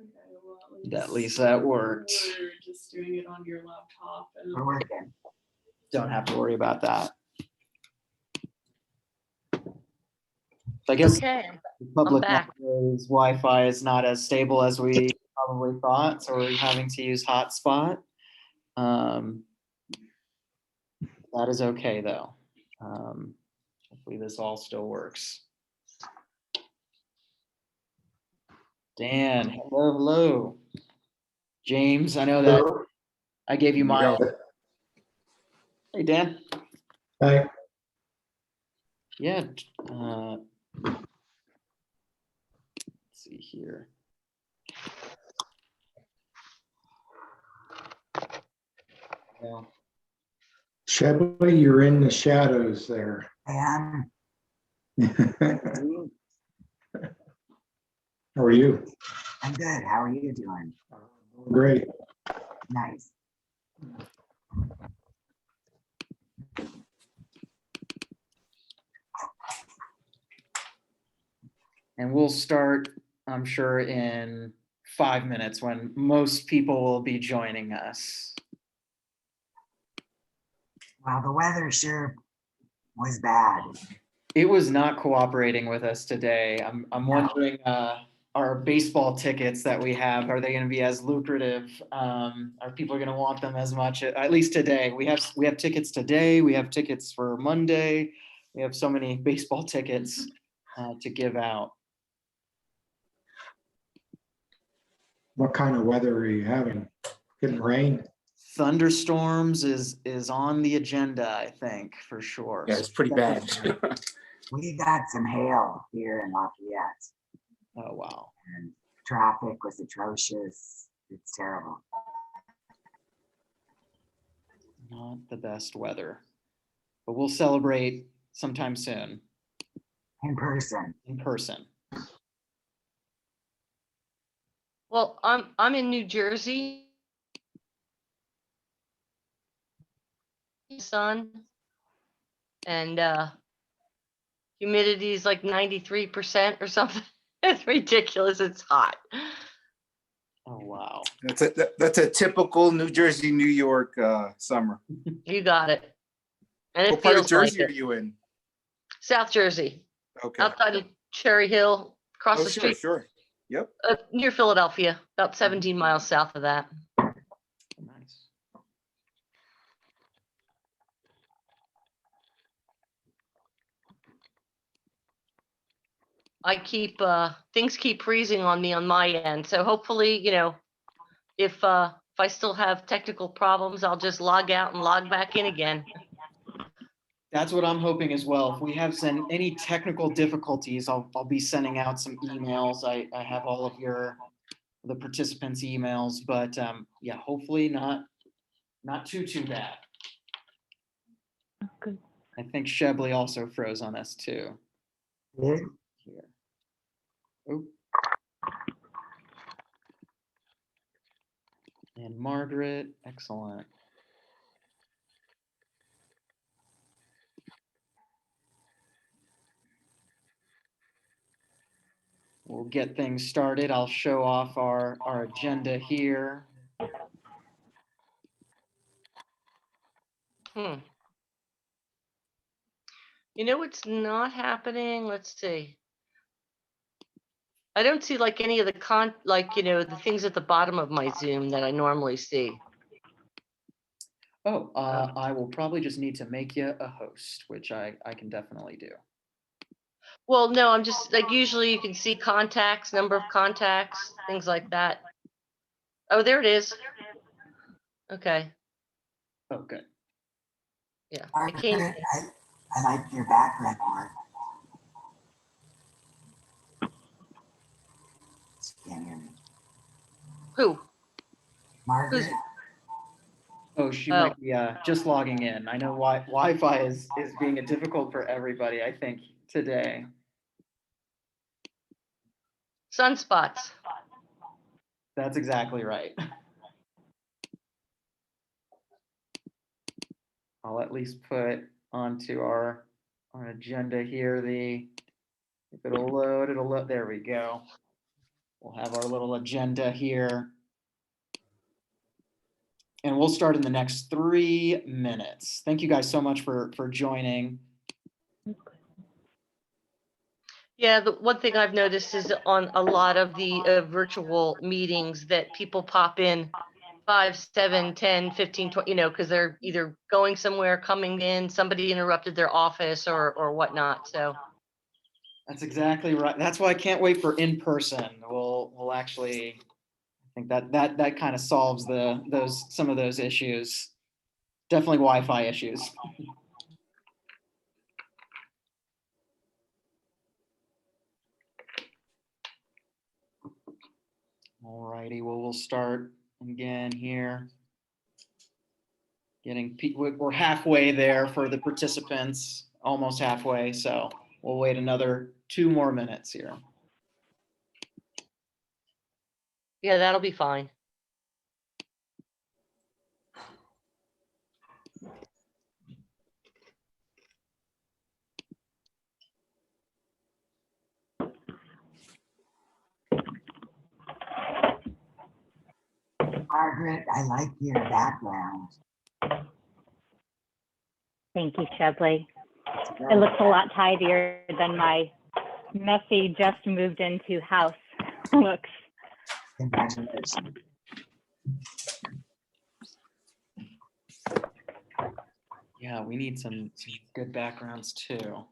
Okay, well, At least that worked. We're just doing it on your laptop. And We're working. Don't have to worry about that. So I guess Okay, the public back. library's Wi-Fi is not as stable as we probably thought, so we're having to use hotspot. That is okay though. Hopefully this all still works. Dan, hello, hello. James, I know that I gave you my. Hey, Dan. Hi. Yeah. Let's see here. Yeah. Shebley, you're in the shadows there. And How are you? I'm good. How are you doing? Great. Nice. And we'll start, I'm sure, in 5 minutes when most people will be joining us. Well, the weather sure was bad. It was not cooperating with us today. I'm wondering, our baseball tickets that we have, are they going to be as lucrative? Are people going to want them as much? At least today, we have tickets today. We have tickets for Monday. We have so many baseball tickets to give out. What kind of weather are you having? Getting rain? Thunderstorms is on the agenda, I think, for sure. Yeah, it's pretty bad. We got some hail here in Lafayette, Oh, wow. and traffic was atrocious. It's terrible. Not the best weather, but we'll celebrate sometime soon In person. in person. well, I'm in New Jersey. Sun. And humidity is like 93% or something. It's ridiculous. It's hot. Oh, wow. That's a typical New Jersey, New York summer. You got it. And it What part of feels like Jersey are it. you in? South Jersey, Okay. outside of Cherry Hill, across Oh, the sure, street, sure. Yep. near Philadelphia, about 17 miles south of that. Nice. I keep things keep freezing on me on my end. So hopefully, if I still have technical problems, I'll just log out and log back in again. That's what I'm hoping as well. If we have any technical difficulties, I'll be sending out some emails. I have all of the participants' emails, but yeah, hopefully not too bad. Good. I think Shebley also froze on us too. Yeah. Here. Oh. And Margaret, excellent. We'll get things started. I'll show off our agenda here. What's not happening? Let's see. I don't see like any of the the things at the bottom of my Zoom that I normally see. Oh, I will probably just need to make you a host, which I can definitely do. Well, no, I'm just like, usually you can see contacts, number of contacts, things like that. Oh, there it is. Okay. Oh, good. Yeah. It Margaret, came. I like your background art. She can't hear me. Who? Margaret, Oh, she Oh. might be just logging in. I know Wi-Fi is being difficult for everybody, I think, today. Sunspots. That's exactly right. I'll at least put onto our agenda here if it'll load, there we go. We'll have our little agenda here. And we'll start in the next 3 minutes. Thank you guys so much for joining. Yeah, the one thing I've noticed is on a lot of the virtual meetings that people pop in 5, 7, 10, 15, 20, because they're either going somewhere, coming in, somebody interrupted their office or whatnot. So That's exactly right. That's why I can't wait for in person. We'll actually, I think that kind of solves some of those issues. Definitely Wi-Fi issues. All righty, well, we'll start again here. We're halfway there for the participants, almost halfway. So we'll wait another 2 more minutes here. yeah, that'll be fine. Margaret, I like your background. Thank you, Shepley. It looks a lot tidier than my messy, just moved into house looks. Congratulations. Yeah, we need some good backgrounds too.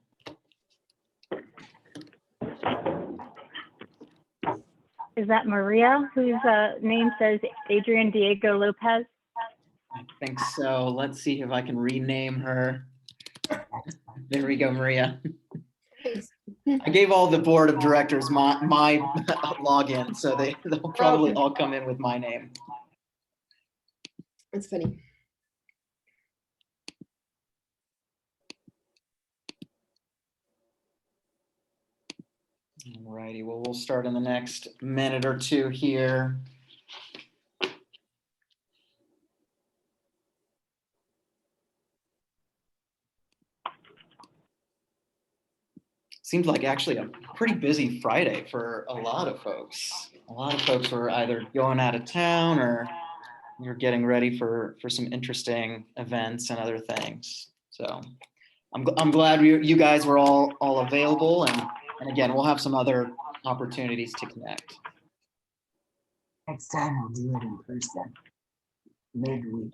Is that Maria, whose name says Adrian Diego Lopez? I think so. Let's see if I can rename her. There we go, Maria. I gave all the board of directors my login, so they'll probably all come in with my name. That's funny. All righty, well, we'll start in the next minute or two here. Seems like actually a pretty busy Friday for a lot of folks. A lot of folks were either going out of town or you're getting ready for some interesting events and other things. So I'm glad you guys were all available, and again, we'll have some other opportunities to connect. Next time we'll do it in person, midweek.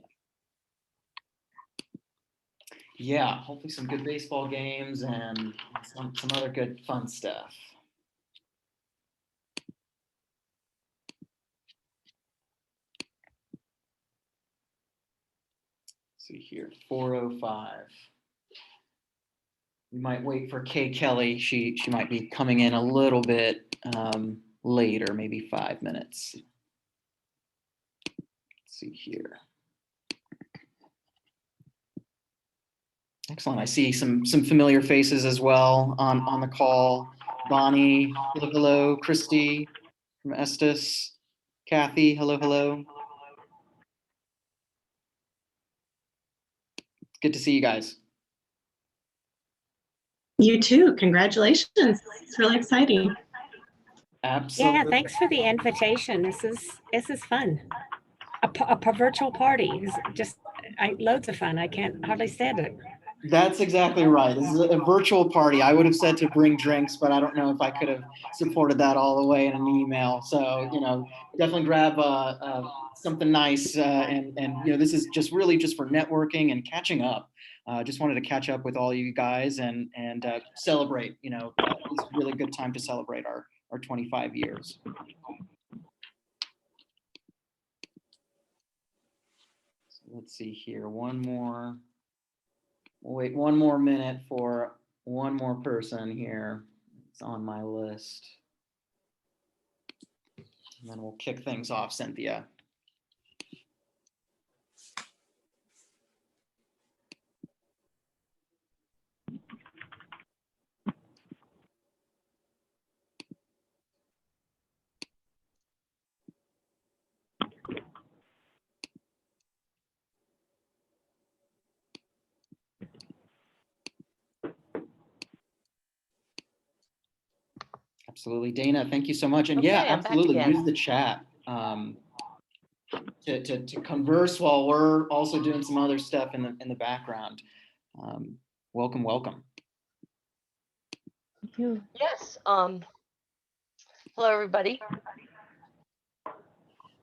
Yeah, hopefully some good baseball games and some other good fun stuff. Let's see here, 4:05. We might wait for Kay Kelly. She might be coming in a little bit later, maybe 5 minutes. Let's see here. Excellent. I see some familiar faces as well on the call. Bonnie, hello. Christy from Estes. Kathy, hello. Good to see you guys. You too. Congratulations. It's really exciting. Absolutely. Yeah, thanks for the invitation. This is fun. A virtual party is just loads of fun. I can't hardly stand it. That's exactly right. This is a virtual party. I would have said to bring drinks, but I don't know if I could have supported that all the way in an email. So, definitely grab something nice. And this is just really just for networking and catching up. Just wanted to catch up with all you guys and celebrate, it's a really good time to celebrate our 25 years. So let's see here. We'll wait 1 more minute for 1 more person here. It's on my list. And then we'll kick things off, Cynthia. Absolutely. Dana, thank you so much. And yeah, Okay, I'm back absolutely. again. Use the chat to converse while we're also doing some other stuff in the background. Welcome, welcome. Thank you. Yes. Hello, everybody.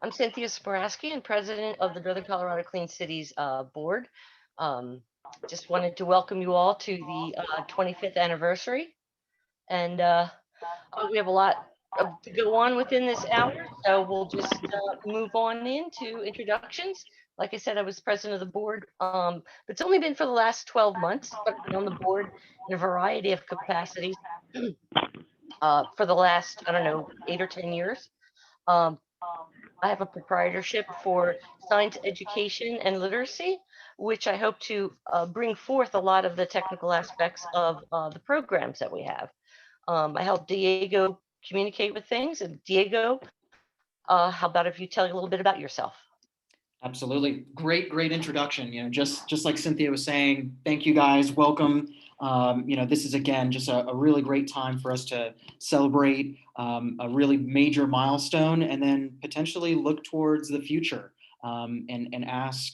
I'm Cynthia Sporasky and president of the Northern Colorado Clean Cities Board. Just wanted to welcome you all to the 25th anniversary. And we have a lot to go on within this hour, so we'll just move on into introductions. Like I said, I was president of the board, but it's only been for the last 12 months, but I've been on the board in a variety of capacities for the last, I don't know, 8 or 10 years. I have a proprietorship for science education and literacy, which I hope to bring forth a lot of the technical aspects of the programs that we have. I help Diego communicate with things. And Diego, how about if you tell a little bit about yourself? Absolutely. Great introduction. You know, just like Cynthia was saying, thank you guys. Welcome. You know, this is again just a really great time for us to celebrate a really major milestone and then potentially look towards the future and ask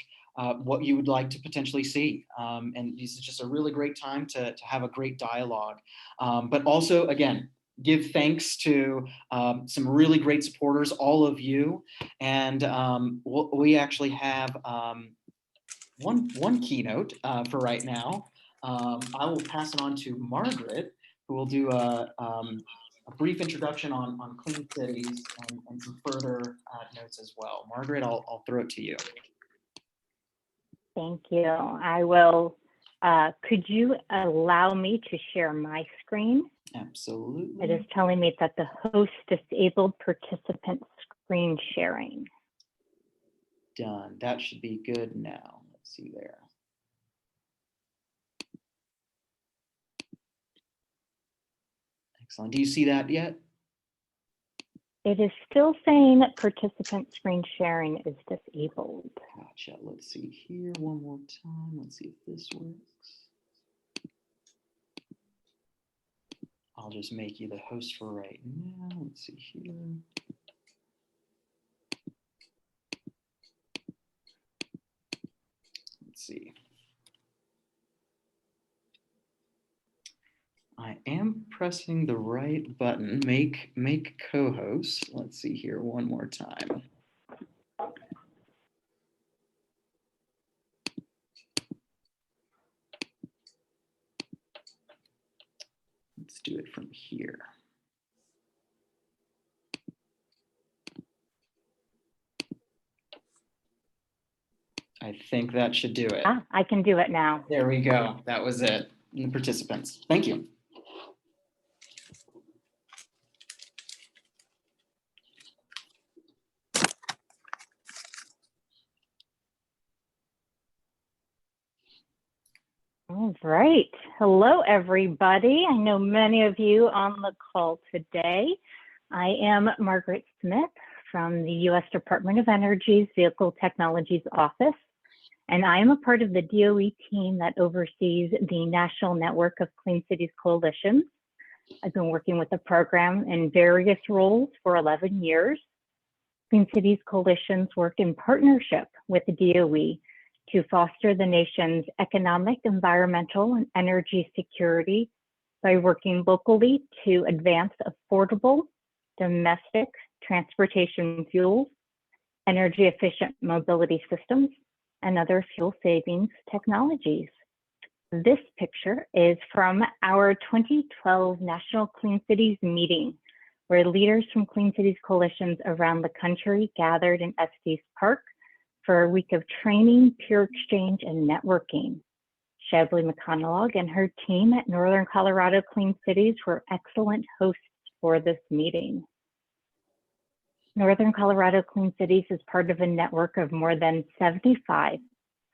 what you would like to potentially see. And this is just a really great time to have a great dialogue. But also, again, give thanks to some really great supporters, all of you. And we actually have one keynote for right now. I will pass it on to Margaret, who will do a brief introduction on clean cities and some further notes as well. Margaret, I'll throw it to you. Thank you. I will. Could you allow me to share my screen? Absolutely. It is telling me that the host disabled participant screen sharing. Done. That should be good now. Let's see there. Excellent. Do you see that yet? It is still saying that participant screen sharing is disabled. Gotcha. Let's see here one more time. Let's see if this works. I'll just make you the host for right now. Let's see here. Let's see. I am pressing the right button, make co-host. Let's see here one more time. Let's do it from here. I think that should do it. I can do it now. There we go. That was it. And the participants. Thank you. All right. Hello, everybody. I know many of you on the call today. I am Margaret Smith from the U.S. Department of Energy's Vehicle Technologies Office, and I am a part of the DOE team that oversees the National Network of Clean Cities Coalitions. I've been working with the program in various roles for 11 years. Clean Cities Coalitions work in partnership with the DOE to foster the nation's economic, environmental, and energy security by working locally to advance affordable domestic transportation fuels, energy efficient mobility systems, and other fuel savings technologies. This picture is from our 2012 National Clean Cities meeting, where leaders from Clean Cities coalitions around the country gathered in Estes Park for a week of training, peer exchange, and networking. Shabley McConaughey and her team at Northern Colorado Clean Cities were excellent hosts for this meeting. Northern Colorado Clean Cities is part of a network of more than 75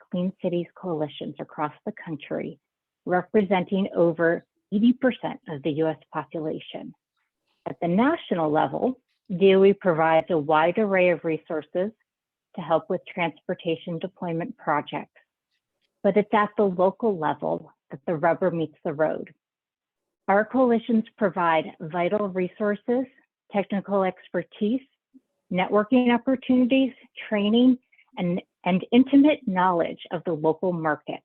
Clean Cities coalitions across the country, representing over 80% of the US population. At the national level, DOE provides a wide array of resources to help with transportation deployment projects, but it's at the local level that the rubber meets the road. Our coalitions provide vital resources, technical expertise, networking opportunities, training, and intimate knowledge of the local market.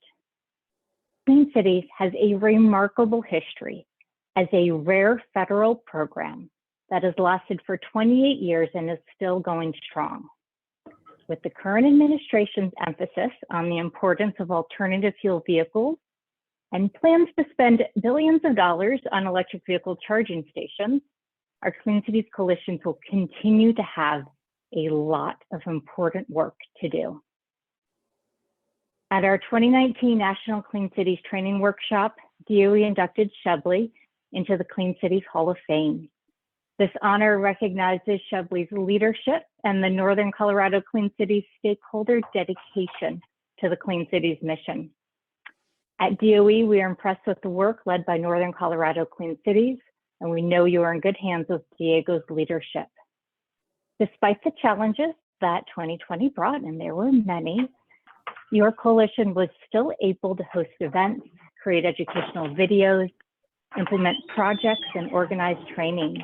Clean Cities has a remarkable history as a rare federal program that has lasted for 28 years and is still going strong. With the current administration's emphasis on the importance of alternative fuel vehicles and plans to spend billions of dollars on electric vehicle charging stations, our Clean Cities coalitions will continue to have a lot of important work to do. At our 2019 National Clean Cities Training Workshop, DOE inducted Shebley into the Clean Cities Hall of Fame. This honor recognizes Shebley's leadership and the Northern Colorado Clean Cities stakeholder dedication to the Clean Cities mission. At DOE, we are impressed with the work led by Northern Colorado Clean Cities, and we know you are in good hands with Diego's leadership. Despite the challenges that 2020 brought, and there were many, your coalition was still able to host events, create educational videos, implement projects, and organize training.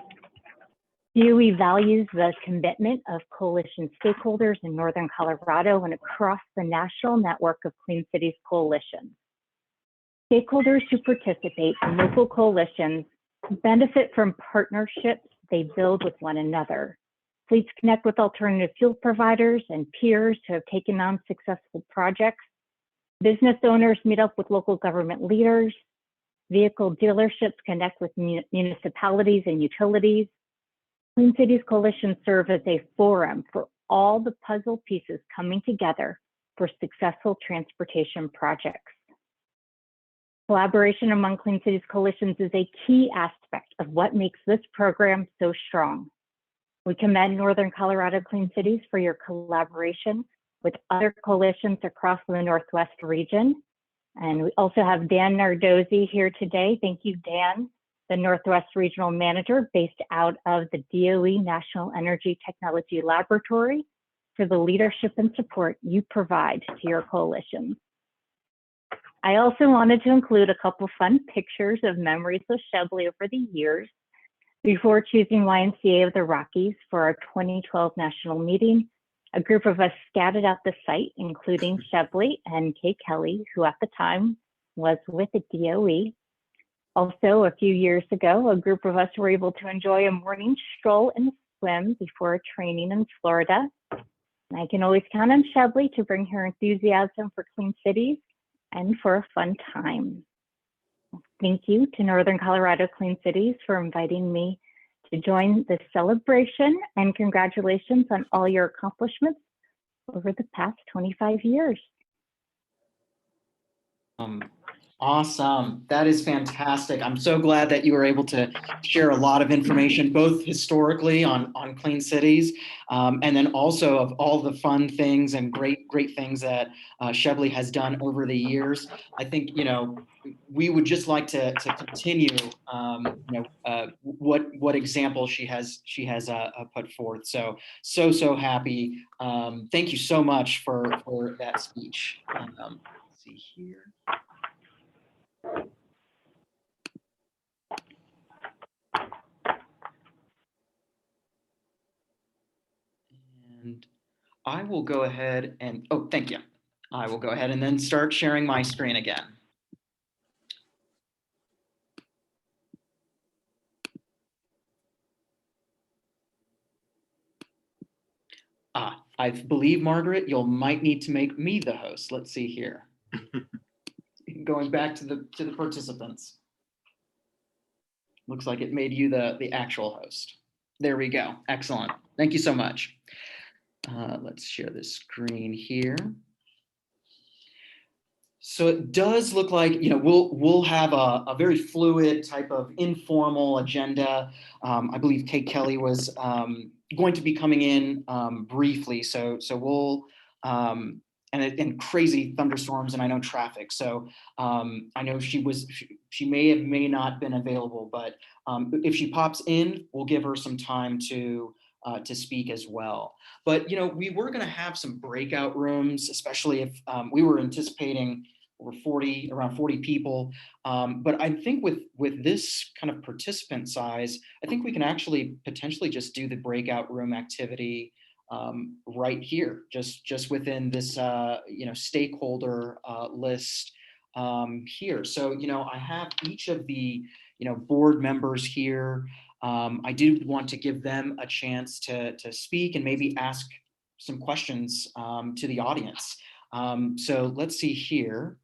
DOE values the commitment of coalition stakeholders in Northern Colorado and across the national network of Clean Cities coalitions. Stakeholders who participate in local coalitions benefit from partnerships they build with one another. Fleets connect with alternative fuel providers and peers who have taken on successful projects. Business owners meet up with local government leaders. Vehicle dealerships connect with municipalities and utilities. Clean Cities coalitions serve as a forum for all the puzzle pieces coming together for successful transportation projects. Collaboration among Clean Cities coalitions is a key aspect of what makes this program so strong. We commend Northern Colorado Clean Cities for your collaboration with other coalitions across the Northwest region. And we also have Dan Nardozzi here today. Thank you, Dan, the Northwest Regional Manager based out of the DOE National Energy Technology Laboratory, for the leadership and support you provide to your coalitions. I also wanted to include a couple fun pictures of memories with Shebley over the years. Before choosing YMCA of the Rockies for our 2012 national meeting, a group of us scouted out the site, including Shebley and Kay Kelly, who at the time was with the DOE. Also, a few years ago, a group of us were able to enjoy a morning stroll and swim before a training in Florida. And I can always count on Shebley to bring her enthusiasm for Clean Cities and for a fun time. Thank you to Northern Colorado Clean Cities for inviting me to join this celebration, and congratulations on all your accomplishments over the past 25 years. Awesome. That is fantastic. I'm so glad that you were able to share a lot of information, both historically on Clean Cities, and then also of all the fun things and great things that Shebley has done over the years. I think, we would just like to continue, what example she has put forth. So happy. Thank you so much for that speech. Let's see here. And I will go ahead and, thank you. I will go ahead and then start sharing my screen again. I believe, Margaret, you might need to make me the host. Let's see here. Going back to the participants. Looks like it made you the actual host. There we go. Excellent. Thank you so much. Let's share this screen here. So it does look like, we'll have a very fluid type of informal agenda. I believe Kate Kelly was going to be coming in briefly. So we'll, and crazy thunderstorms, and I know traffic. So I know she may not been available, but if she pops in, we'll give her some time to speak as well. But we were going to have some breakout rooms, especially if we were anticipating around 40 people. But I think with this kind of participant size, I think we can actually potentially just do the breakout room activity right here, just within this stakeholder list here. So I have each of the board members here. I do want to give them a chance to speak and maybe ask some questions to the audience. So let's see here.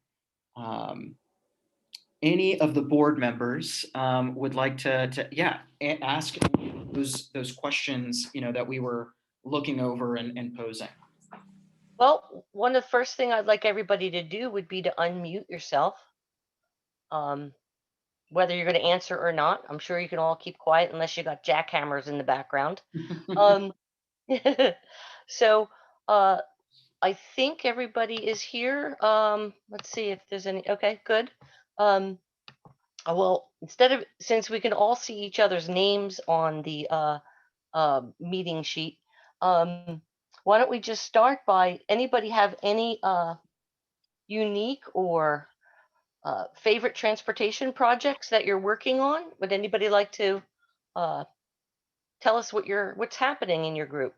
Any of the board members would like to ask those questions that we were looking over and posing. Well, one of the first thing I'd like everybody to do would be to unmute yourself. Whether you're going to answer or not, I'm sure you can all keep quiet unless you got jackhammers in the background. So I think everybody is here. Let's see if there's any. Okay, good. Well, since we can all see each other's names on the meeting sheet, why don't we just start by anybody have any unique or favorite transportation projects that you're working on? Would anybody like to tell us what's happening in your group?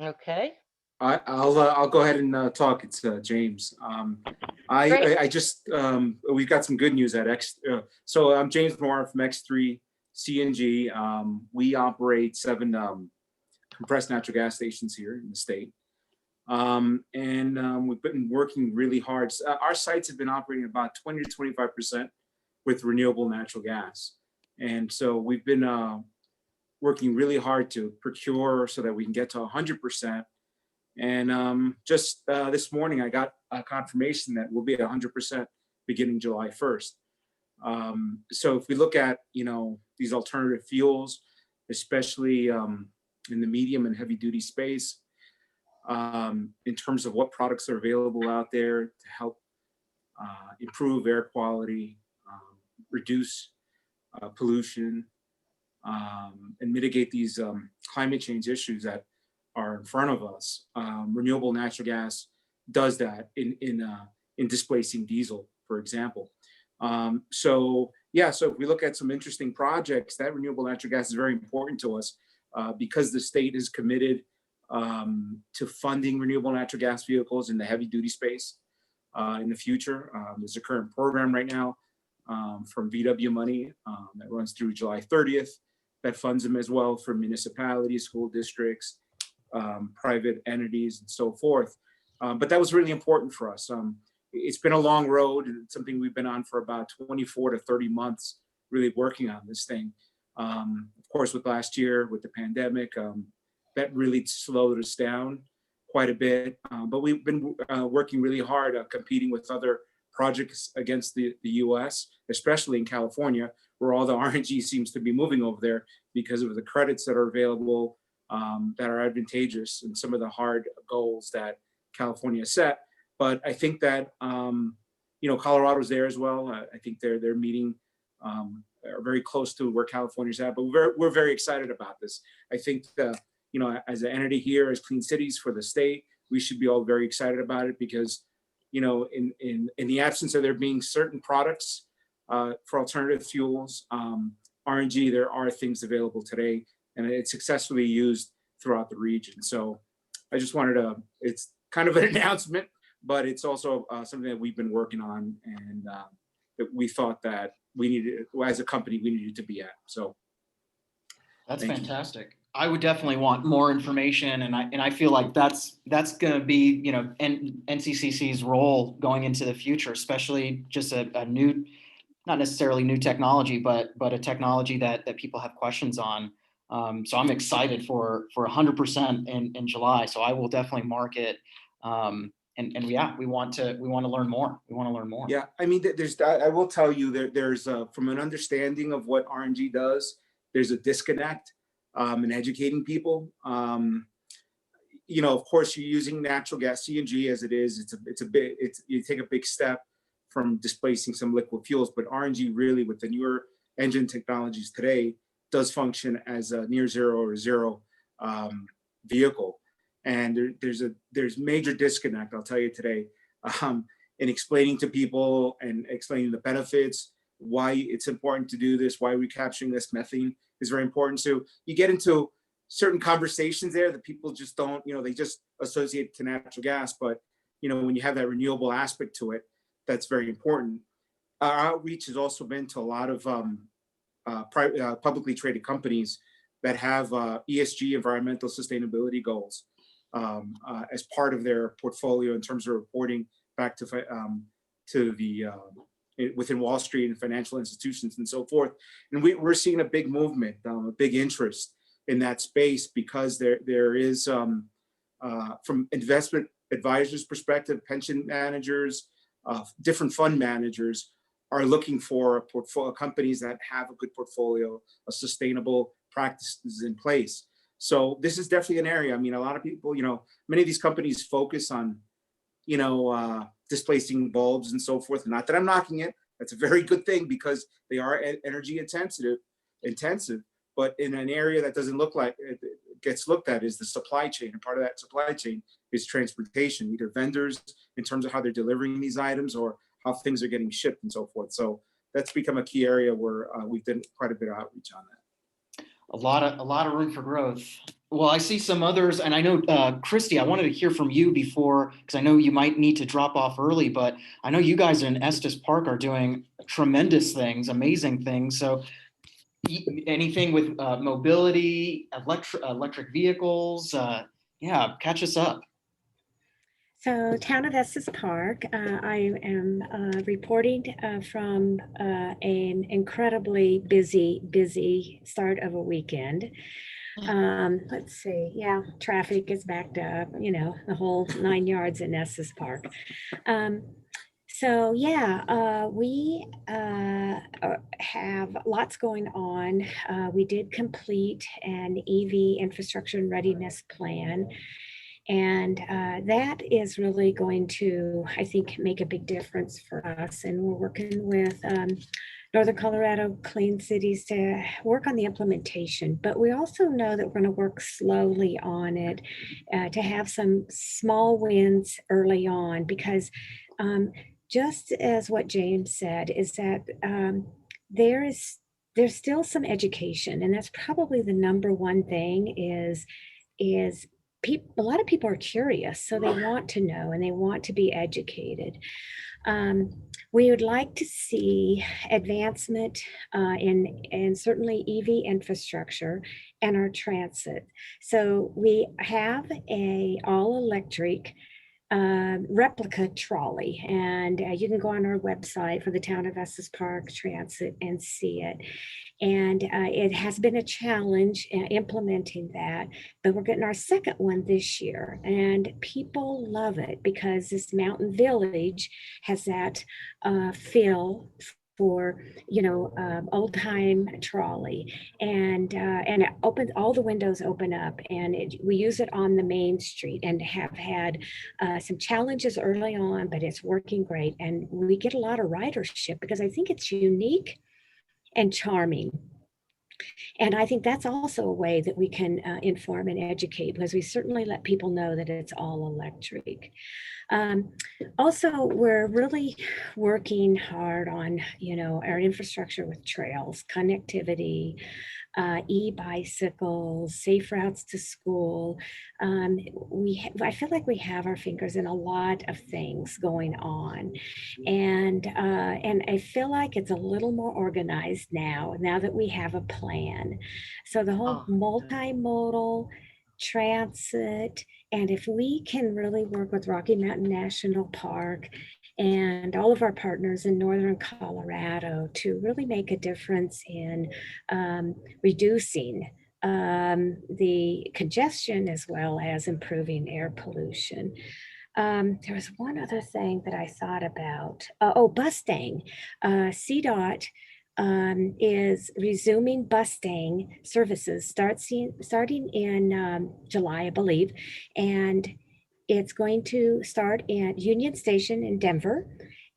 Okay. I'll go ahead and talk. It's James. Great. I just we've got some good news at X. So I'm James Moore from X3 CNG. We operate 7 compressed natural gas stations here in the state, and we've been working really hard. Our sites have been operating about 20 to 25% with renewable natural gas, and so we've been working really hard to procure so that we can get to 100%. And just this morning, I got a confirmation that we'll be at 100% beginning July 1st. So if we look at, these alternative fuels, especially in the medium and heavy duty space, in terms of what products are available out there to help improve air quality, reduce pollution, and mitigate these climate change issues that are in front of us. Renewable natural gas does that in displacing diesel, for example. So if we look at some interesting projects, that renewable natural gas is very important to us because the state is committed to funding renewable natural gas vehicles in the heavy duty space in the future. There's a current program right now from VW money that runs through July 30th that funds them as well for municipalities, school districts, private entities, and so forth. But that was really important for us. It's been a long road, and it's something we've been on for about 24 to 30 months, really working on this thing. Of course, with last year, with the pandemic, that really slowed us down quite a bit. But we've been working really hard at competing with other projects against the US, especially in California, where all the RNG seems to be moving over there because of the credits that are available that are advantageous and some of the hard goals that California set. But I think that, Colorado's there as well. I think they're meeting are very close to where California's at, but we're very excited about this. I think as an entity here, as Clean Cities for the state, we should be all very excited about it because, in the absence of there being certain products for alternative fuels, RNG, there are things available today, and it's successfully used throughout the region. So I just wanted it's kind of an announcement, but it's also something that we've been working on and that we thought that we needed, as a company, we needed to be at. So that's fantastic. I would definitely want more information, and I feel like that's going to be NCCC's role going into the future, especially just a new, not necessarily new technology, but a technology that people have questions on. So I'm excited for 100% in July. So I will definitely mark it. We want to learn more. We want to learn more. Yeah, I mean, I will tell you there's from an understanding of what RNG does, there's a disconnect in educating people. Of course, you're using natural gas CNG as it is. You take a big step from displacing some liquid fuels, but RNG really, with the newer engine technologies today, does function as a near zero or zero vehicle. And there's major disconnect, I'll tell you today, in explaining to people and explaining the benefits, why it's important to do this, why recapturing this methane is very important. So you get into certain conversations there that people just don't, they just associate to natural gas. But, when you have that renewable aspect to it, that's very important. Our outreach has also been to a lot of publicly traded companies that have ESG, environmental sustainability goals, as part of their portfolio in terms of reporting back to the within Wall Street and financial institutions and so forth. And we're seeing a big movement, a big interest in that space, because there is, from investment advisors' perspective, pension managers, different fund managers are looking for a portfolio, companies that have a good portfolio of sustainable practices in place. So this is definitely an area. I mean, a lot of people, many of these companies focus on, displacing bulbs and so forth. Not that I'm knocking it. That's a very good thing, because they are energy intensive, but in an area that doesn't look like it gets looked at is the supply chain. And part of that supply chain is transportation, either vendors in terms of how they're delivering these items or how things are getting shipped and so forth. So that's become a key area where we've done quite a bit of outreach on that. A lot of room for growth. Well, I see some others, and I know, Christy, I wanted to hear from you before, because I know you might need to drop off early, but I know you guys in Estes Park are doing tremendous things, amazing things. So anything with mobility, electric vehicles, catch us up. So Town of Estes Park, I am reporting from an incredibly busy start of a weekend. Let's see, traffic is backed up, the whole 9 yards in Estes Park. We have lots going on. We did complete an EV infrastructure and readiness plan. And that is really going to, I think, make a big difference for us. And we're working with Northern Colorado Clean Cities to work on the implementation. But we also know that we're going to work slowly on it to have some small wins early on, because just as what James said, is that there's still some education, and that's probably the number one thing is a lot of people are curious, so they want to know and they want to be educated. We would like to see advancement in certainly EV infrastructure and our transit. So we have a all-electric replica trolley, and you can go on our website for the Town of Estes Park Transit and see it. And it has been a challenge implementing that, but we're getting our second one this year, and people love it because this mountain village has that feel for old time trolley, and it opens, all the windows open up, and we use it on the main street and have had some challenges early on, but it's working great, and we get a lot of ridership because I think it's unique and charming. And I think that's also a way that we can inform and educate, because we certainly let people know that it's all electric. Also, we're really working hard on, our infrastructure with trails, connectivity, e-bicycles, safe routes to school. I feel like we have our fingers in a lot of things going on, and I feel like it's a little more organized now that we have a plan. So the whole multimodal transit, and if we can really work with Rocky Mountain National Park and all of our partners in Northern Colorado to really make a difference in reducing the congestion as well as improving air pollution. There was one other thing that I thought about. Bustang. CDOT is resuming Bustang services starting in July, I believe, and it's going to start at Union Station in Denver,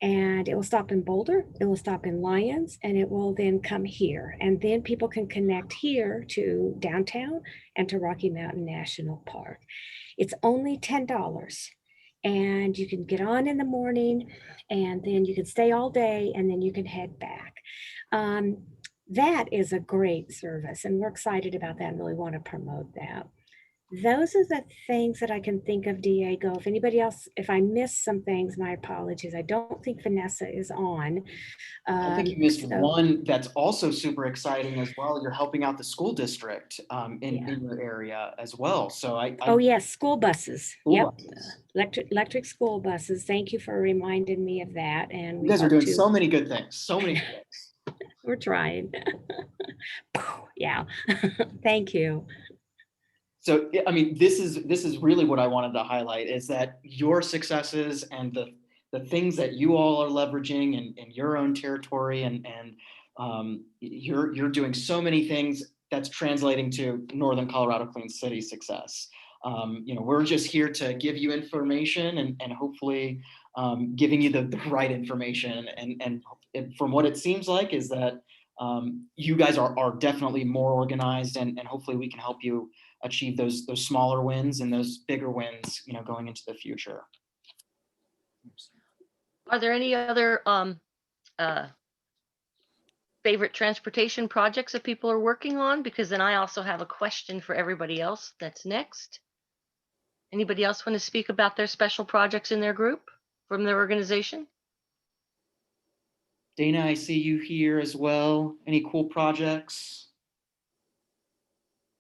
and it will stop in Boulder, it will stop in Lyons, and it will then come here. And then people can connect here to downtown and to Rocky Mountain National Park. It's only $10. And you can get on in the morning, and then you can stay all day, and then you can head back. That is a great service, and we're excited about that and really want to promote that. Those are the things that I can think of, Diego. If anybody else, if I missed some things, my apologies. I don't think Vanessa is on. I think you missed So- one that's also super exciting as well. You're helping out the school district in your area as well. So Oh yes, school buses. School Yep, buses. electric school buses. Thank you for reminding me of that. And You we guys are hope doing to- so many good things. So many good things. We're trying. Yeah, thank you. So, I mean, this is really what I wanted to highlight, is that your successes and the things that you all are leveraging in your own territory, and you're doing so many things that's translating to Northern Colorado Clean City success. We're just here to give you information and hopefully giving you the right information. And from what it seems like is that you guys are definitely more organized, and hopefully we can help you achieve those smaller wins and those bigger wins, going into the future. Are there any other favorite transportation projects that people are working on? Because then I also have a question for everybody else that's next. Anybody else want to speak about their special projects in their group from their organization? Dana, I see you here as well. Any cool projects?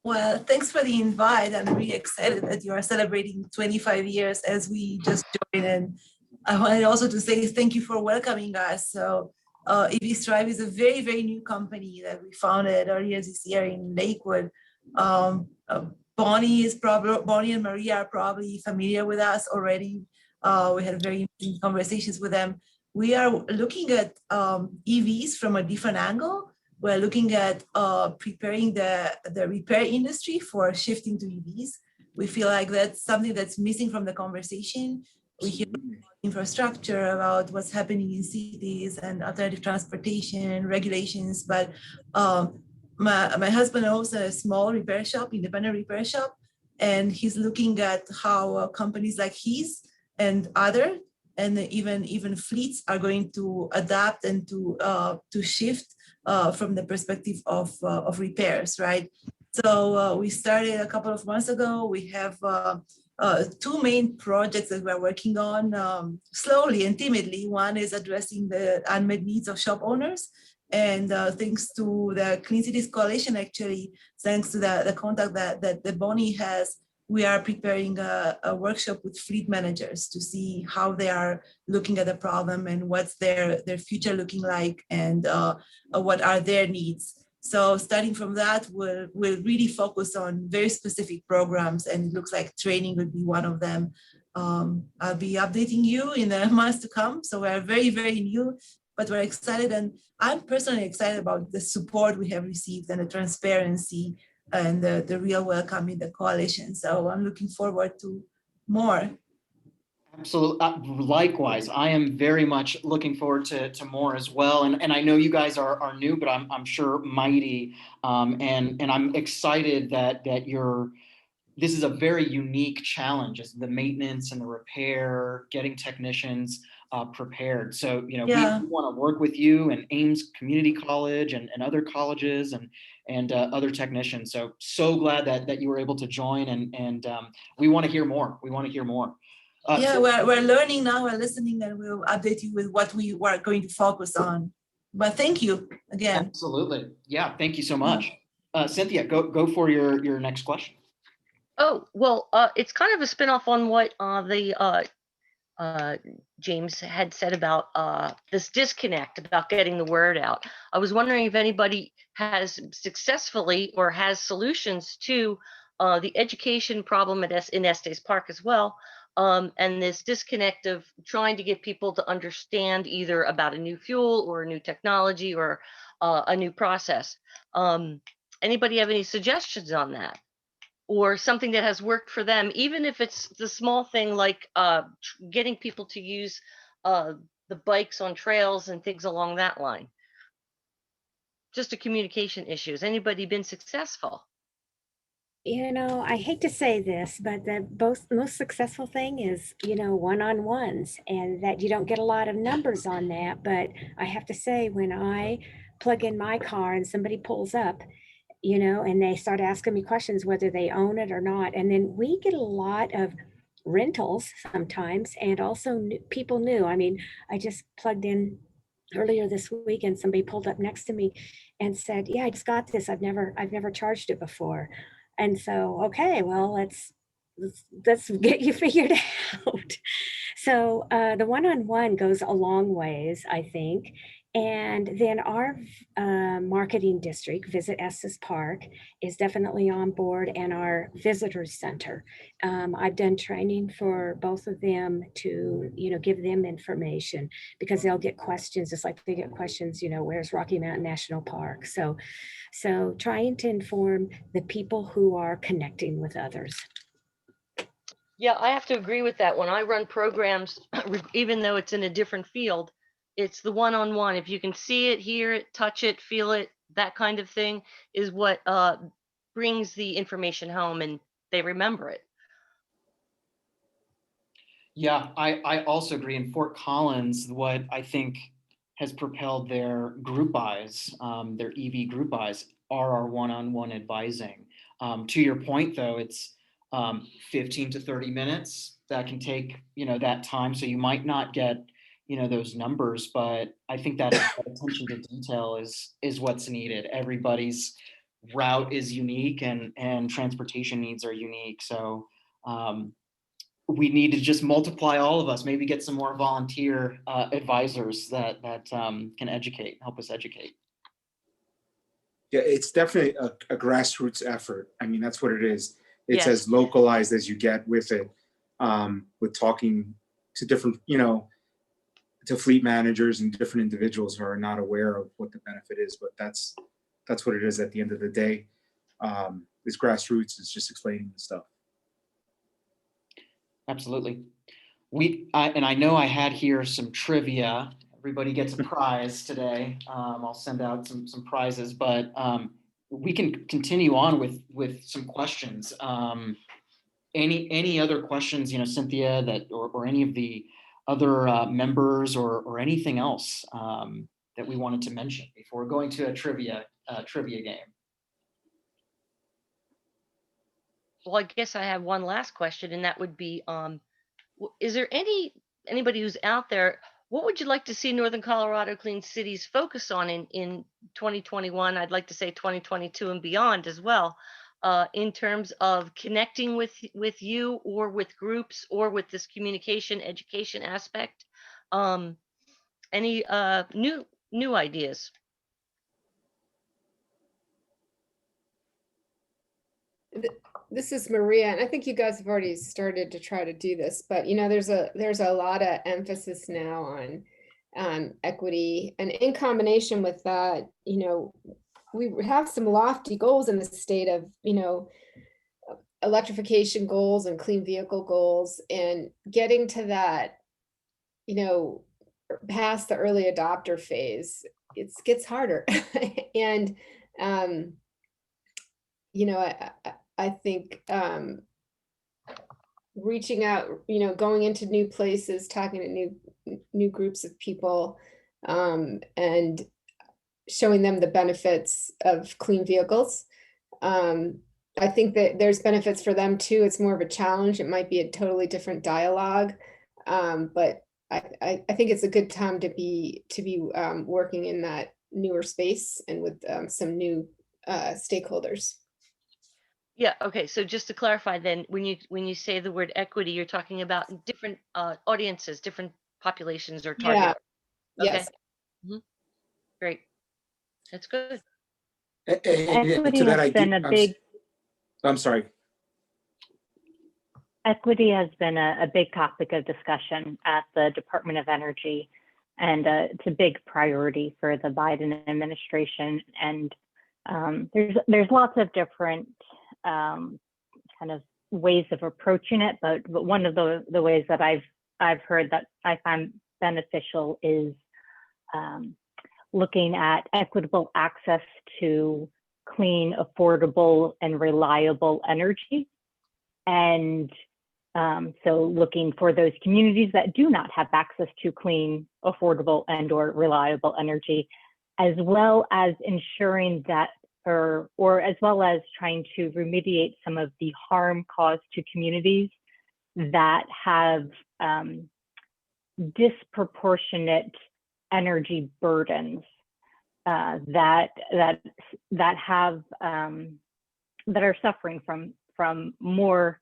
Well, thanks for the invite. I'm really excited that you are celebrating 25 years as we just joined. And I wanted also to say thank you for welcoming us. So EV Strive is a very, very new company that we founded earlier this year in Lakewood. Bonnie and Maria are probably familiar with us already. We had very interesting conversations with them. We are looking at EVs from a different angle. We're looking at preparing the repair industry for shifting to EVs. We feel like that's something that's missing from the conversation. We hear about infrastructure, about what's happening in cities and alternative transportation regulations, but my husband owns a small repair shop, independent repair shop, and he's looking at how companies like his and other, and even fleets are going to adapt and to shift from the perspective of repairs, right? So we started a couple of months ago. We have two main projects that we're working on slowly and timidly. One is addressing the unmet needs of shop owners. And thanks to the Clean Cities Coalition, actually, thanks to the contact that Bonnie has, we are preparing a workshop with fleet managers to see how they are looking at the problem and what's their future looking like, and what are their needs. So starting from that, we'll really focus on very specific programs, and it looks like training would be one of them. I'll be updating you in the months to come. So we're very, very new, but we're excited. And I'm personally excited about the support we have received and the transparency and the real welcome in the coalition. So I'm looking forward to more. Absolutely. Likewise, I am very much looking forward to more as well. And I know you guys are new, but I'm sure mighty. And I'm excited that this is a very unique challenge, is the maintenance and the repair, getting technicians prepared. So, we want to work with you and Ames Community College and other colleges and other technicians. So glad that you were able to join, and we want to hear more. We want to hear more. We're learning now, we're listening, and we'll update you with what we were going to focus on. But thank you again. Absolutely. Yeah, thank you so much. Cynthia, go for your next question. Oh, well, it's kind of a spinoff on what James had said about this disconnect about getting the word out. I was wondering if anybody has successfully or has solutions to the education problem in Estes Park as well, and this disconnect of trying to get people to understand either about a new fuel or a new technology or a new process. Anybody have any suggestions on that? Or something that has worked for them, even if it's the small thing like getting people to use the the bikes on trails and things along that line? Just a communication issue. Has anybody been successful? You know, I hate to say this, but the most successful thing is, you know, one-on-ones, and that you don't get a lot of numbers on that. But I have to say, when I plug in my car and somebody pulls up, you know, and they start asking me questions, whether they own it or not. And then we get a lot of rentals sometimes, and also people new. I mean, I just plugged in earlier this week and somebody pulled up next to me and said, yeah, I just got this. I've never charged it before. And so, okay, well, let's get you figured out. So the one-on-one goes a long ways, I think. And then our marketing district, Visit Estes Park, is definitely on board, and our visitors center. I've done training for both of them to, you know, give them information, because they'll get questions, just like they get questions, you know, where's Rocky Mountain National Park? So trying to inform the people who are connecting with others. Yeah, I have to agree with that. When I run programs, even though it's in a different field, it's the one-on-one. If you can see it, hear it, touch it, feel it, that kind of thing is what brings the information home and they remember it. Yeah, I also agree. In Fort Collins, what I think has propelled their group buys, their EV group buys, are our one-on-one advising. To your point, though, it's 15 to 30 minutes that can take, you know, that time. So you might not get, you know, those numbers, but I think that attention to detail is what's needed. Everybody's route is unique, and transportation needs are unique. So we need to just multiply all of us, maybe get some more volunteer advisors that can help us educate. Yeah, it's definitely a grassroots effort. I mean, that's what it is. It's Yes. as localized as you get with it, with talking to different, you know, to fleet managers and different individuals who are not aware of what the benefit is. But that's what it is at the end of the day. It's grassroots. It's just explaining the stuff. Absolutely. And I know I had here some trivia. Everybody gets a prize today. I'll send out some prizes, but we can continue on with some questions. Any other questions, you know, Cynthia, that or any of the other members or anything else that we wanted to mention before going to a trivia game? Well, I guess I have one last question, and that would be, is there anybody who's out there, what would you like to see Northern Colorado Clean Cities focus on in 2021? I'd like to say 2022 and beyond as well, in terms of connecting with you or with groups or with this communication education aspect. Any new ideas? This is Maria, and I think you guys have already started to try to do this, but you know, there's a lot of emphasis now on equity, and in combination with that, you know, we have some lofty goals in the state of, you know, electrification goals and clean vehicle goals, and getting to that, you know, past the early adopter phase, it gets harder. And you know, I think reaching out, you know, going into new places, talking to new groups of people, and showing them the benefits of clean vehicles. I think that there's benefits for them too. It's more of a challenge. It might be a totally different dialogue, but I think it's a good time to be working in that newer space and with some new stakeholders. Yeah, okay. So just to clarify then, when you say the word equity, you're talking about different audiences, different populations or target. Yeah. Okay. Yes. Great. That's good. Equity has been a big. I'm sorry. Equity has been a big topic of discussion at the Department of Energy, and it's a big priority for the Biden administration. And there's lots of different kind of ways of approaching it, but one of the ways that I've heard that I find beneficial is looking at equitable access to clean, affordable, and reliable energy. And so looking for those communities that do not have access to clean, affordable, and or reliable energy, as well as ensuring that, or as well as trying to remediate some of the harm caused to communities that have disproportionate energy burdens that are suffering from more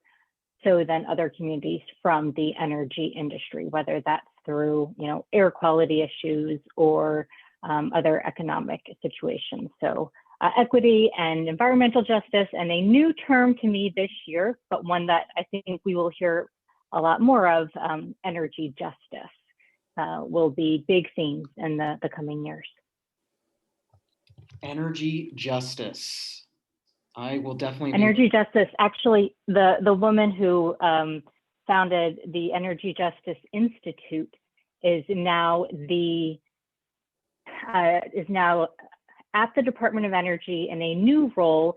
so than other communities from the energy industry, whether that's through air quality issues or other economic situations. So equity and environmental justice, and a new term to me this year, but one that I think we will hear a lot more of, energy justice, will be big themes in the coming years. Energy justice. I will definitely. Energy justice. Actually, the woman who founded the Energy Justice Institute is now at the Department of Energy in a new role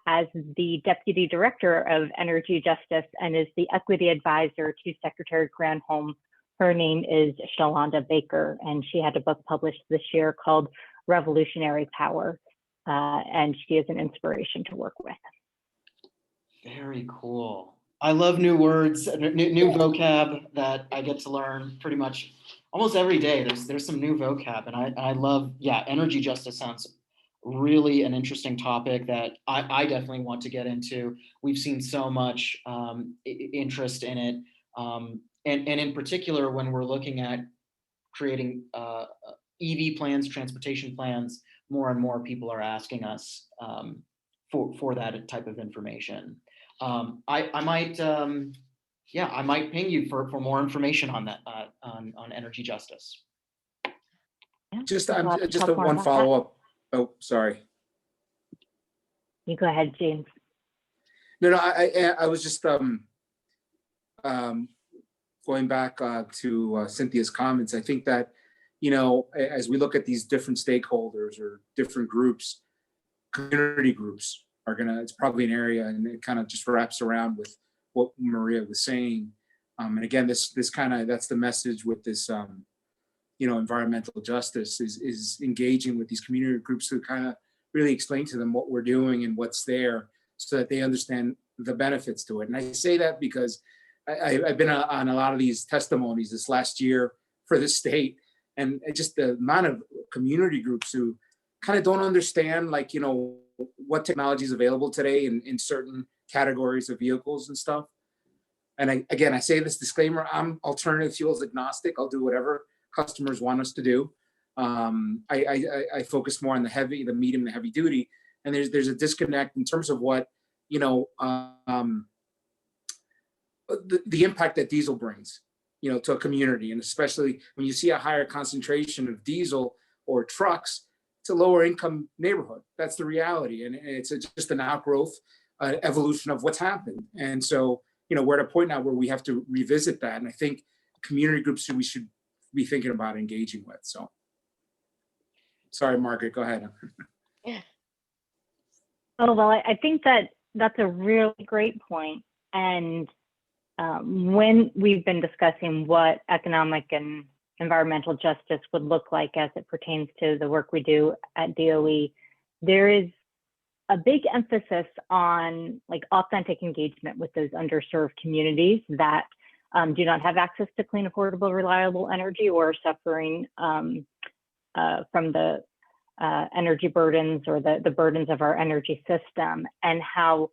as the Deputy Director of Energy Justice and is the Equity Advisor to Secretary Granholm. Her name is Shalonda Baker, and she had a book published this year called Revolutionary Power, and she is an inspiration to work with. Very cool. I love new words, new vocab that I get to learn pretty much almost every day. There's some new vocab, and I love, energy justice sounds really an interesting topic that I definitely want to get into. We've seen so much interest in it, and in particular when we're looking at creating EV plans, transportation plans, more and more people are asking us for that type of information. I might ping you for more information on that, on energy justice. Yeah, Just I'd love to just talk more one about follow up. Oh, sorry. You go ahead, James. No, I was just going back to Cynthia's comments. I think that, as we look at these different stakeholders or different groups, community groups it's probably an area, and it kind of just wraps around with what Maria was saying. And again, that's the message with this, environmental justice is engaging with these community groups to kind of really explain to them what we're doing and what's there so that they understand the benefits to it. And I say that because I've been on a lot of these testimonies this last year for the state, and just the amount of community groups who kind of don't understand, what technology is available today in certain categories of vehicles and stuff. And I say this disclaimer, I'm alternative fuels agnostic. I'll do whatever customers want us to do. I focus more on the medium, the heavy duty. And there's a disconnect in terms of what, the impact that diesel brings, to a community. And especially when you see a higher concentration of diesel or trucks, it's a lower income neighborhood. That's the reality. And it's just an outgrowth, evolution of what's happened. And so, we're at a point now where we have to revisit that. And I think community groups we should be thinking about engaging with. So sorry, Margaret, go ahead. Oh, well, I think that's a really great point. And when we've been discussing what economic and environmental justice would look like as it pertains to the work we do at DOE, there is a big emphasis on authentic engagement with those underserved communities that do not have access to clean, affordable, reliable energy or are suffering from the energy burdens or the burdens of our energy system, and how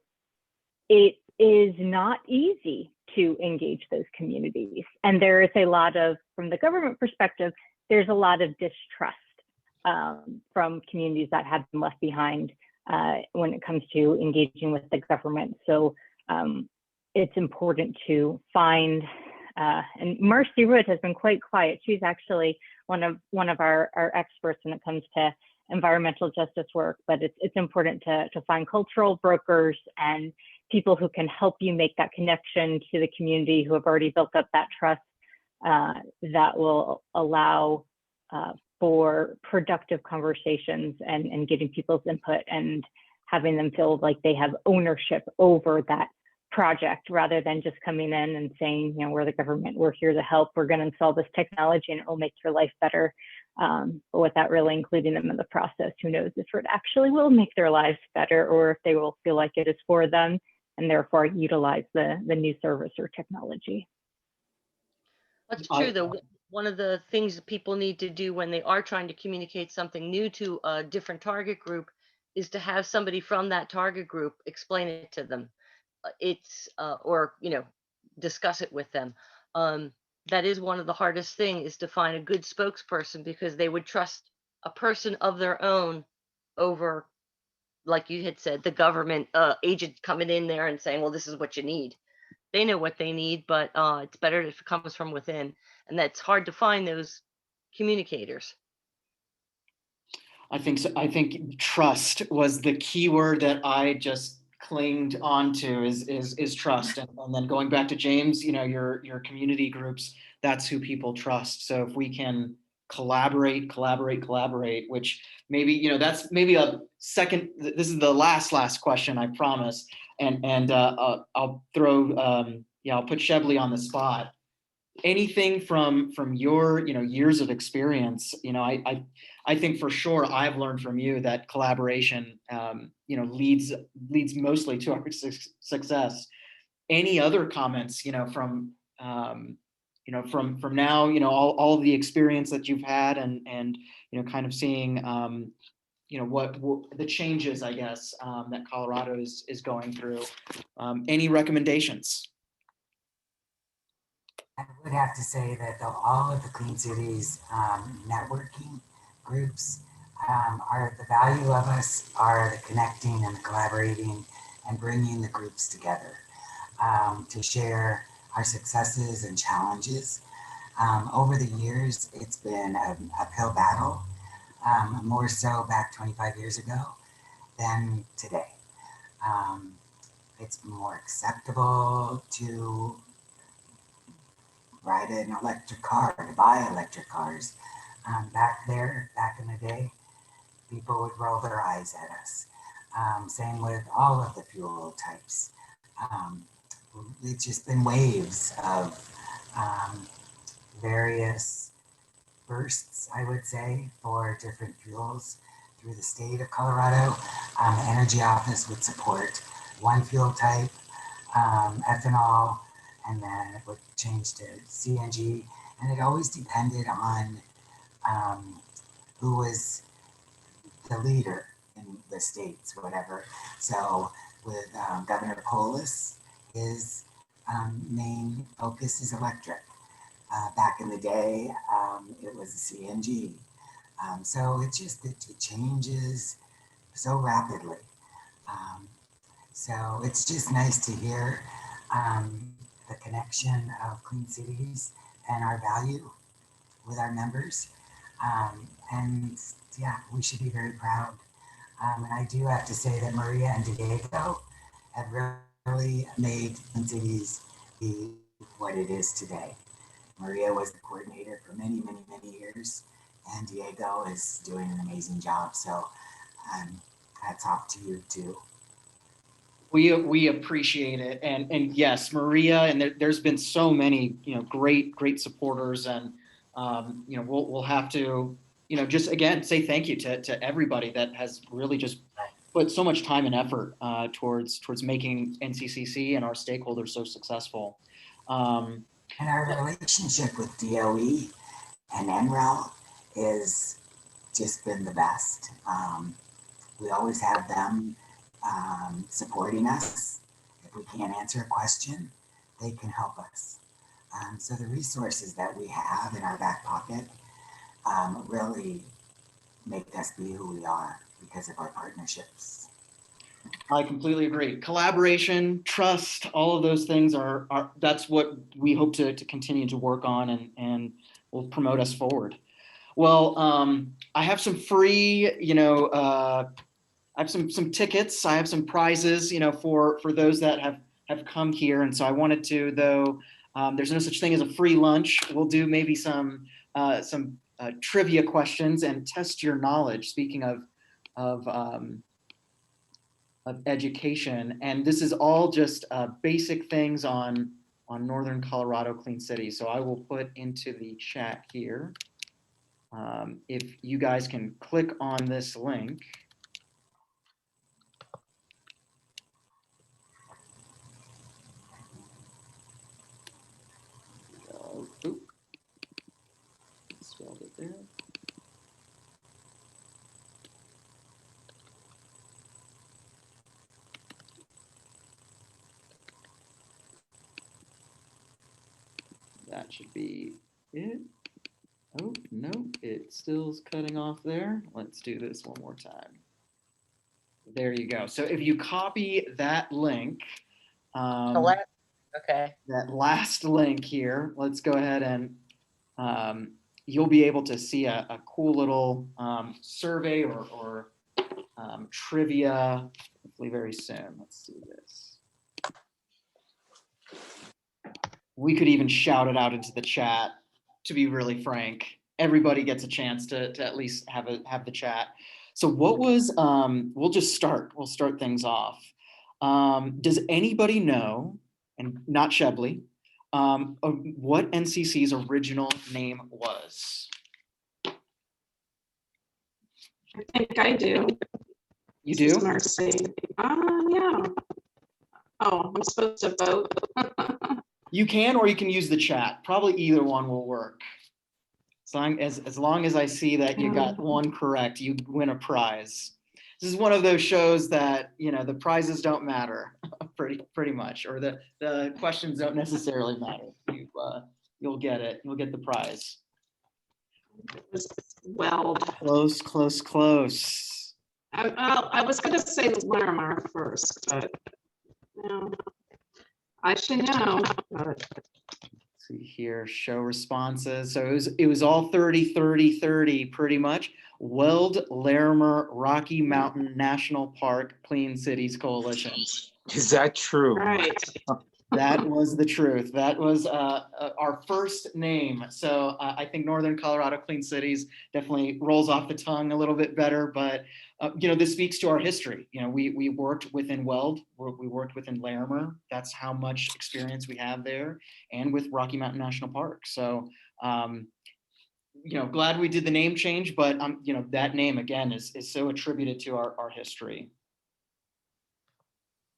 it is not easy to engage those communities. And there is a lot of, from the government perspective, there's a lot of distrust from communities that have been left behind when it comes to engaging with the government. So it's important to find, and Marcy Root has been quite quiet. She's actually one of our experts when it comes to environmental justice work, but it's important to find cultural brokers and people who can help you make that connection to the community, who have already built up that trust that will allow for productive conversations and getting people's input and having them feel like they have ownership over that project rather than just coming in and saying, you know, we're the government, we're here to help, we're going to install this technology and it will make your life better. But without really including them in the process, who knows if it actually will make their lives better or if they will feel like it is for them and therefore utilize the new service or technology. That's true, though. One of the things that people need to do when they are trying to communicate something new to a different target group is to have somebody from that target group explain it to them. Or, you know, discuss it with them. That is one of the hardest things, is to find a good spokesperson, because they would trust a person of their own over, like you had said, the government agent coming in there and saying, well, this is what you need. They know what they need, but it's better if it comes from within. And that's hard to find those communicators. I think so. I think trust was the key word that I just clinged onto is trust. And then going back to James, you know, your community groups, that's who people trust. So if we can collaborate, which maybe, you know, that's maybe a second, this is the last question, I promise. And I'll throw, I'll put Shebly on the spot. Anything from your, you know, years of experience, you know, I think for sure I've learned from you that collaboration, you know, leads mostly to our success. Any other comments, you know, from now, you know, all of the experience that you've had and you know, kind of seeing, you know, what the changes, I guess, that Colorado is going through. Any recommendations? I would have to say that all of the Clean Cities networking groups are the value of us are the connecting and the collaborating and bringing the groups together to share our successes and challenges. Over the years, it's been an uphill battle, more so back 25 years ago than today. It's more acceptable to ride an electric car, to buy electric cars. Back in the day, people would roll their eyes at us. Same with all of the fuel types. It's just been waves of various bursts, I would say, for different fuels through the state of Colorado. The Energy Office would support one fuel type, ethanol, and then it would change to CNG, and it always depended on who was the leader in the states, whatever. So with Governor Polis, his main focus is electric. Back in the day, it was CNG. So it changes so rapidly. So it's just nice to hear the connection of Clean Cities and our value with our members. And yeah, we should be very proud. And I do have to say that Maria and Diego have really made Clean Cities be what it is today. Maria was the coordinator for many, many, many years, and Diego is doing an amazing job. So hats off to you too. We appreciate it, and yes, Maria, and there's been so many, you know, great supporters, and you know, we'll have to, you know, just again say thank you to everybody that has really just put so much time and effort towards making NCCC and our stakeholders so successful. And our relationship with DOE and NREL is just been the best. We always have them supporting us. If we can't answer a question, they can help us. So the resources that we have in our back pocket really make us be who we are because of our partnerships. I completely agree. Collaboration, trust, all of those things are that's what we hope to continue to work on and will promote us forward. Well, I have some free, you know, I have some tickets. I have some prizes, you know, for those that have come here. And so I wanted to, though, There's no such thing as a free lunch. We'll do maybe some trivia questions and test your knowledge. Speaking of education, and this is all just basic things on Northern Colorado Clean City. So I will put into the chat here. If you guys can click on this link. Oop. Spelled it there. That should be it. Oh, no, it still is cutting off there. Let's do this one more time. There you go. So if you copy that link, Okay. that last link here, let's go ahead and you'll be able to see a cool little survey or trivia, hopefully very soon. Let's do this. We could even shout it out into the chat, to be really frank. Everybody gets a chance to at least have the chat. So what was, we'll start things off. Does anybody know, and not Shebley, what NCC's original name was? I think I do. You This is do? Marcy. Yeah. Oh, I'm supposed to vote. You can, or you can use the chat. Probably either one will work. As long as I see that you got one correct, you win a prize. This is one of those shows that, you know, the prizes don't matter pretty much, or the questions don't necessarily matter. You'll get it. You'll get the prize. Well, Close. I was going to say Larimer first, but no, I should know. But See here, show responses. So it was all 30, 30, 30 pretty much. Weld Larimer Rocky Mountain National Park Clean Cities Coalition. Is that true? right. That was the truth. That was our first name. So I think Northern Colorado Clean Cities definitely rolls off the tongue a little bit better, but you know, this speaks to our history. You know, we worked within Weld, we worked within Larimer. That's how much experience we have there, and with Rocky Mountain National Park. So, you know, glad we did the name change, but you know, that name again is so attributed to our history.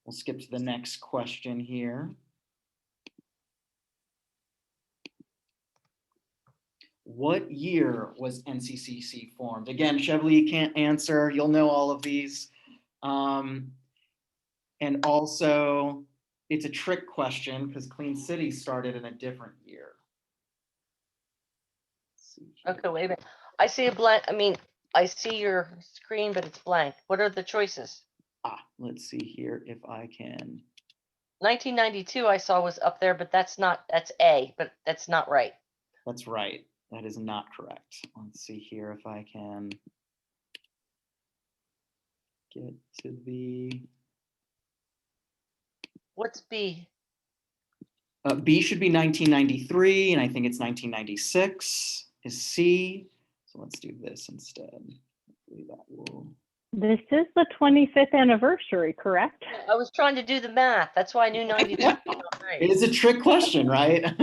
We'll skip to the next question here. What year was NCCC formed? Again, Chevrolet, you can't answer. You'll know all of these. And also, it's a trick question because Clean City started in a different year. Okay, wait a minute. I see a blank. I mean, I see your screen, but it's blank. What are the choices? Let's see here if I can. 1992 I saw was up there, but that's A, but that's not right. That's right. That is not correct. Let's see here if I can get to the. What's B? B should be 1993, and I think it's 1996 is C. So let's do this instead. Hopefully that will. This is the 25th anniversary, correct? I was trying to do the math. That's why I knew 92. Right. It is a trick question, right?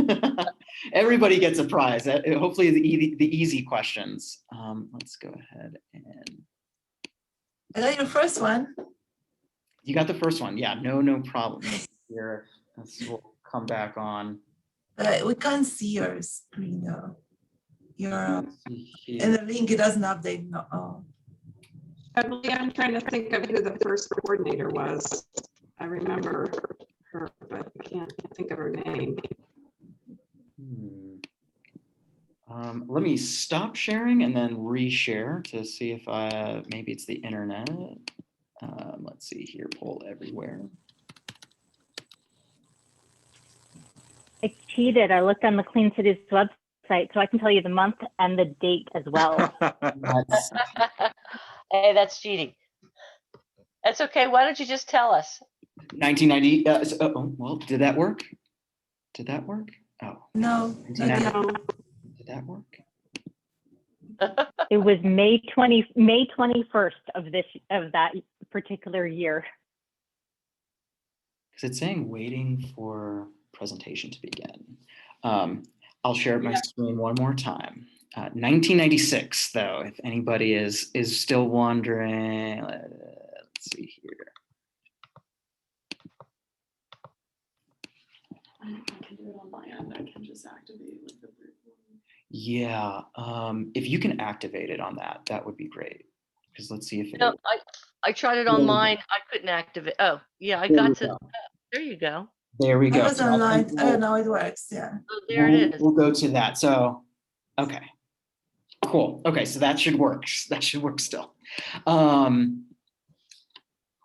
Everybody gets a prize. Hopefully the easy questions. Let's go ahead and. I got your first one. You got the first one. Yeah, no problem. Here, we'll come back on. We can't see your screen though. In Here. the link, it doesn't update. No. I'm trying to think of who the first coordinator was. I remember her, but I can't think of her name. Let me stop sharing and then reshare to see if maybe it's the internet. Let's see here, poll everywhere. I cheated. I looked on the Clean Cities website, so I can tell you the month and the date as well. Hey, that's cheating. That's okay. Why don't you just tell us? 1990. Well, did that work? Did that work? Oh, No, not yet. No, did that work? It was May 21st of that particular year. Because it's saying waiting for presentation to begin. I'll share my screen one more time. 1996, though, if anybody is still wondering, let's see here. I can do it on my end. I can just activate like the group one. Yeah, if you can activate it on that, that would be great. Because let's see if it No, is. I tried it There we on go. mine. I couldn't activate. Oh, yeah, I There we got to. go. There you go. There we I go. was So I online. think I don't know how it works. Yeah. Oh, there it is. we'll go to that. So, okay, cool. Okay, so that should work. That should work still.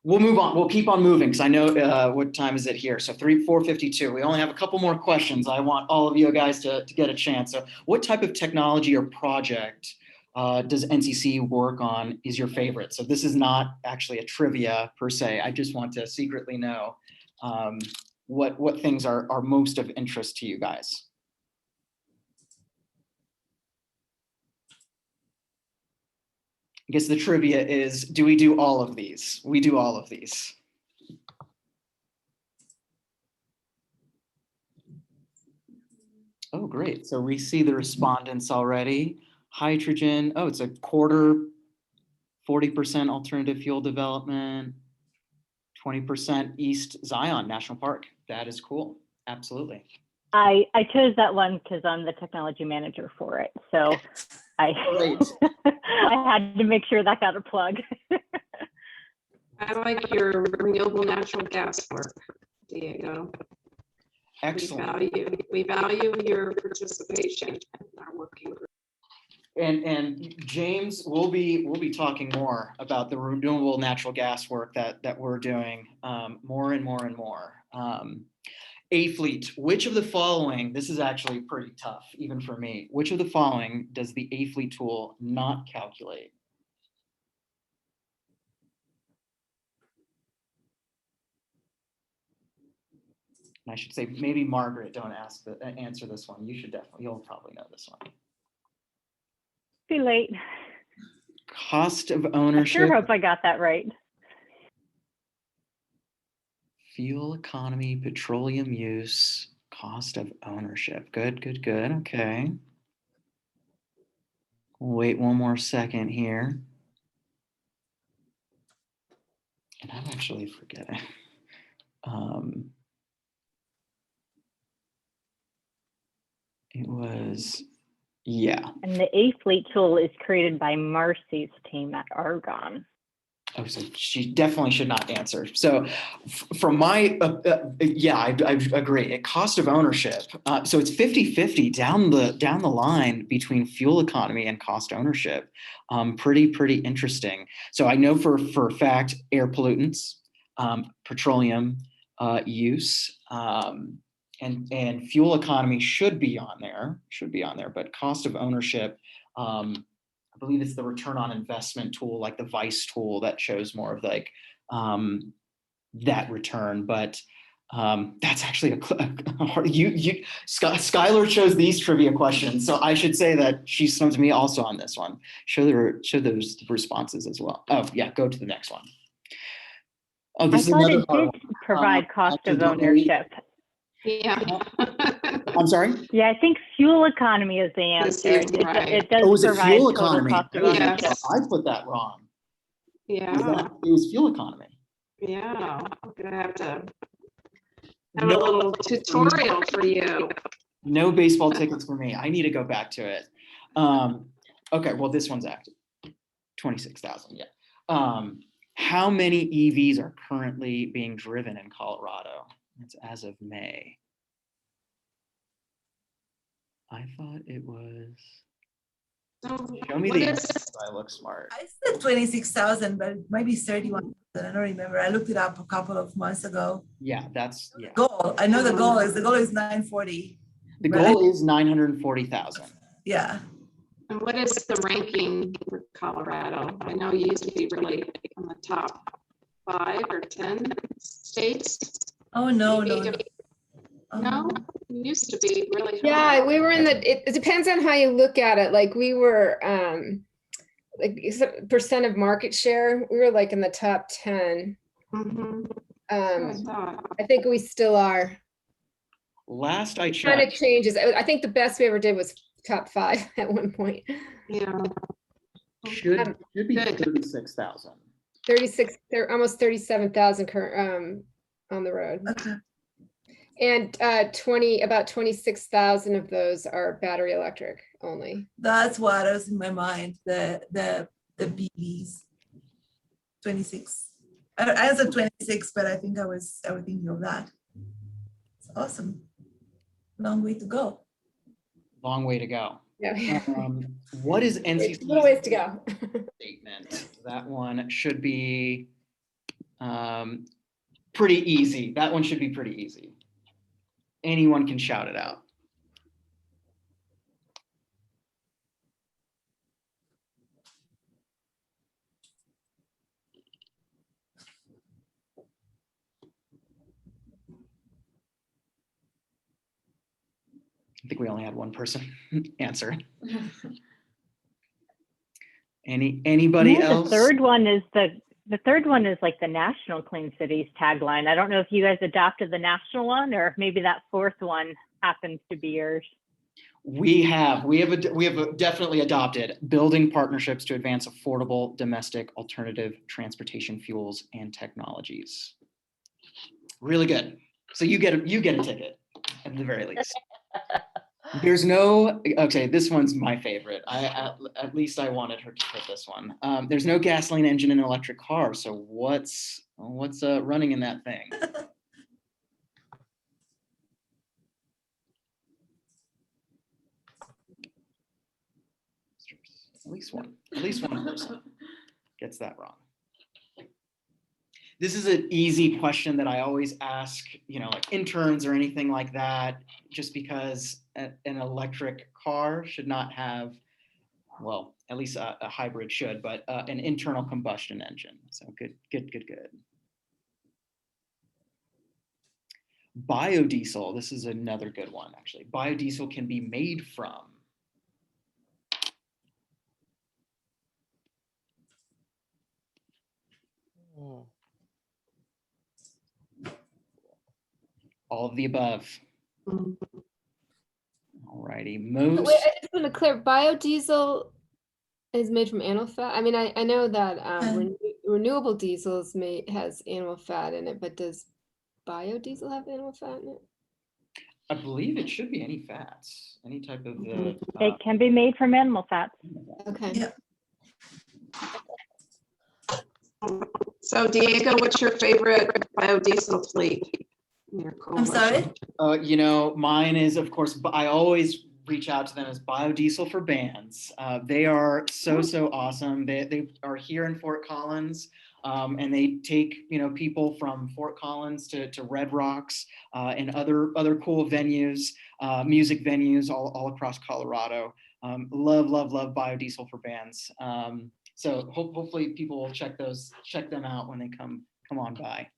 We'll move on. We'll keep on moving because I know what time is it here. So 4:52. We only have a couple more questions. I want all of you guys to get a chance. So what type of technology or project does NCC work on is your favorite? So this is not actually a trivia per se. I just want to secretly know what things are most of interest to you guys. I guess the trivia is, do we do all of these? We do all of these. Oh, great. So we see the respondents already. Hydrogen, oh, it's a quarter, 40% alternative fuel development, 20% East Zion National Park. That is cool. Absolutely. I chose that one because I'm the technology manager for it. So I had to make sure that got a plug. I like your renewable natural gas work, Diego. Excellent. We value your participation in our working group. And James, we'll be talking more about the renewable natural gas work that we're doing more and more and more. A-Fleet, which of the following, this is actually pretty tough, even for me, which of the following does the A-Fleet tool not calculate? And I should say, maybe Margaret, don't answer this one. You should definitely, you'll probably know this one. Too late. Cost of I ownership. sure hope I got that right. Fuel economy, petroleum use, cost of ownership. Good, good, good. Okay. We'll wait one more second here. And I'm actually forgetting. It was, yeah. And the A-Fleet tool is created by Marcy's team at Argonne. Oh, so she definitely should not answer. So from my, yeah, I agree. At cost of ownership, so it's 50-50 down the line between fuel economy and cost ownership. Pretty interesting. So I know for a fact, air pollutants, petroleum use, and fuel economy should be on there, but cost of ownership, I believe it's the return on investment tool, like the Vice tool that shows more of like that return. But that's actually a hard, Skylar chose these trivia questions. So I should say that she stumped me also on this one. Show those responses as well. Oh yeah, go to the next one. Oh, this I is thought another it did provide cost of ownership. Yeah. I'm sorry? Yeah, I think fuel economy is the answer. It does Oh, is it provide fuel total economy? cost of ownership. I put that wrong. Yeah. It was fuel economy. Yeah. I'm gonna have to have a little tutorial for you. No baseball tickets for me. I need to go back to it. Okay, well, this one's active. 26,000, yeah. How many EVs are currently being driven in Colorado? It's as of May. I thought it was. Show me the answer. I look smart. I said 26,000, but it might be 31,000. I don't remember. I looked it up a couple of months ago. Yeah, that's, yeah. Goal. I know the goal is 940. The goal is 940,000. Yeah. And what is the ranking for Colorado? I know you used to be really on the top 5 or 10 states. Oh, no. No? We used to be really high. Yeah, we were in the, it depends on how you look at it. Like we were, like percent of market share, we were like in the top 10. Mhm. That's what I thought. I think we still are. Last I Kind of checked, changes. I think the best we ever did was top 5 at one point. Yeah. should be Good. 36,000. 36, they're almost 37,000 current on the road. Okay. And about 26,000 of those are battery electric only. That's what was in my mind, the BVs. 26. I said 26, but I think I was thinking of that. It's awesome. Long way to go. Long way to go. Yeah. What is Little NCCC ways to go. statement? That one should be pretty easy. That one should be pretty easy. Anyone can shout it out. I think we only had one person answer. Anybody Yeah, else? The third one is like the National Clean Cities tagline. I don't know if you guys adopted the national one or if maybe that fourth one happens to be yours. We have definitely adopted building partnerships to advance affordable domestic alternative transportation fuels and technologies. Really good. So you get a ticket at the very least. There's no, okay, this one's my favorite. At least I wanted her to put this one. There's no gasoline engine in an electric car. So what's running in that thing? At least one person gets that wrong. This is an easy question that I always ask, like interns or anything like that, just because an electric car should not have, well, at least a hybrid should, but an internal combustion engine. So good. Biodiesel, this is another good one, actually. Biodiesel can be made from all of the above. Mhm. All righty. Wait, I just want to clear, biodiesel is made from animal fat. I mean, I know that renewable diesel has animal fat in it, but does biodiesel have animal fat in it? I believe it should be any fats, any type of the. It can be made from animal fats. Okay. Yeah. So Diego, what's your favorite biodiesel fleet? I'm sorry? Mine is, of course, I always reach out to them as Biodiesel for Bands. They are so awesome. They are here in Fort Collins, and they take people from Fort Collins to Red Rocks and other cool venues, music venues all across Colorado. Love Biodiesel for Bands. So hopefully people will check them out when they come on by.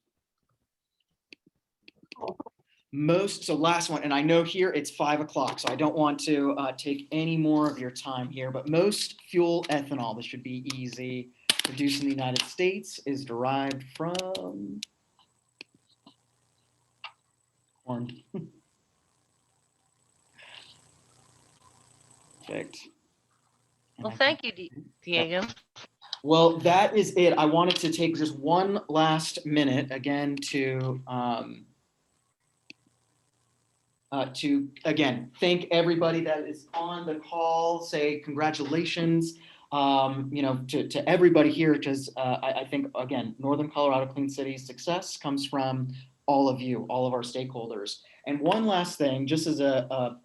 So last one, and I know here it's 5 o'clock, so I don't want to take any more of your time here, but most fuel ethanol, this should be easy, produced in the United States is derived from corn. Perfect. Well, thank you, Diego. Well, that is it. I wanted to take just one last minute again to again thank everybody that is on the call. Say congratulations, to everybody here, because I think again Northern Colorado Clean Cities success comes from all of you, all of our stakeholders. And one last thing, just as a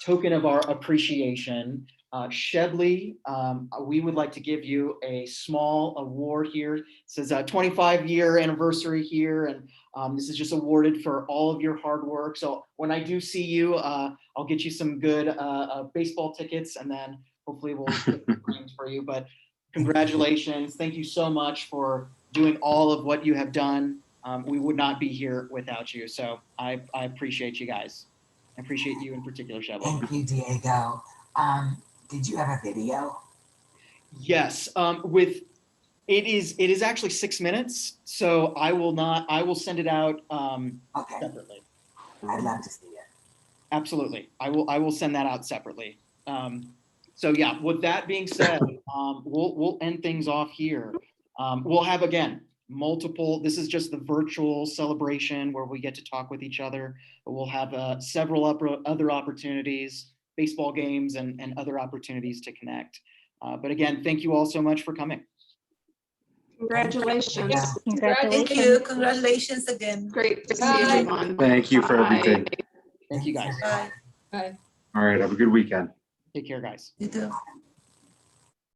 token of our appreciation. Shedley, we would like to give you a small award here. It says 25-year anniversary here, and this is just awarded for all of your hard work. So when I do see you, I'll get you some good baseball tickets, and then hopefully we'll get some frames for you. But congratulations. Thank you so much for doing all of what you have done. we would not be here without you. So I appreciate you guys. I appreciate you in particular, Shebly. Thank you, Diego. Did you have a video? Yes, it is actually 6 minutes, so I will send it out Okay, separately. I'd love to see it. Absolutely. I will send that out separately. So yeah, with that being said, we'll end things off here. We'll have, again, multiple, this is just the virtual celebration where we get to talk with each other, but we'll have several other opportunities, baseball games and other opportunities to connect. But again, thank you all so much for coming. Congratulations. Yeah. Thank you. Congratulations again. Great to see Bye. everyone. Thank you for Bye. everything. Thank you guys. Bye. Bye. All right, have a good weekend. Take care, guys. You too.